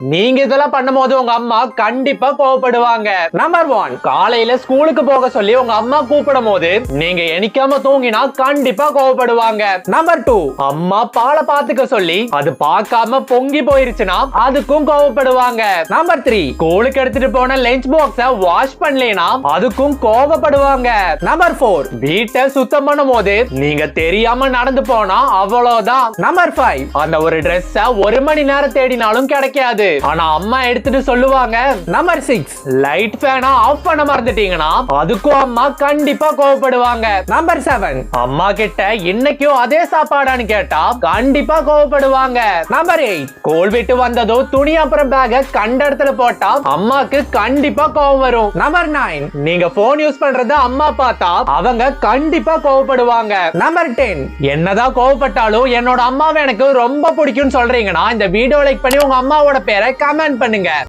நீங்க இதெல்லாம் பண்ணும்போது உங்க அம்மா கண்டிப்பா கோவப்படுவாங்க. நம்பர் 1, காலையில ஸ்கூலுக்கு போக சொல்லி உங்க அம்மா கூப்பிடும் போது நீங்க எணிக்காம தூங்கினா கண்டிப்பா கோவப்படுவாங்க. நம்பர் 2, அம்மா பாலை பாத்துக்க சொல்லி அது பார்க்காம பொங்கி போயிருச்சுன்னா அதுக்கும் கோவப்படுவாங்க. நம்பர் 3, ஸ்கூலுக்கு எடுத்துட்டு போன லஞ்ச் பாக்ஸ வாஷ் பண்ணலைனா அதுக்கும் கோவப்படுவாங்க. நம்பர் 4, வீட்டை சுத்தம் பண்ணும் போது நீங்க தெரியாம நடந்து போனா அவ்வளவுதான். நம்பர் 5, அந்த ஒரு Dress ஒரு மணி நேரம் தேடினாலும் கிடைக்காது, ஆனா அம்மா எடுத்துட்டு சொல்லுவாங்க. நம்பர் 6, லைட் ஃபேனை ஆஃப் பண்ண மறந்துட்டீங்கன்னா அதுக்கும் அம்மா கண்டிப்பா கோவப்படுவாங்க. நம்பர் 7, அம்மா கிட்ட இன்னைக்கும் அதே சாப்பாடான்னு கேட்டா கண்டிப்பா கோவப்படுவாங்க. நம்பர் 8, ஸ்கூல் விட்டு வந்ததோ துணி அப்புறம் பேக கண்ட இடத்துல போட்டா அம்மாக்கு கண்டிப்பா கோவம் வரும். நம்பர் 9, நீங்க போன் யூஸ் பண்றத அம்மா பார்த்தா அவங்க கண்டிப்பா கோவப்படுவாங்க. நம்பர் 10, என்னதான் கோவப்பட்டாலும் என்னோட அம்மாவை எனக்கு ரொம்ப பிடிக்கும்னு சொல்றீங்கன்னா இந்த வீடியோ லைக் பண்ணி உங்க அம்மாவோட பேரை கமெண்ட் பண்ணுங்க.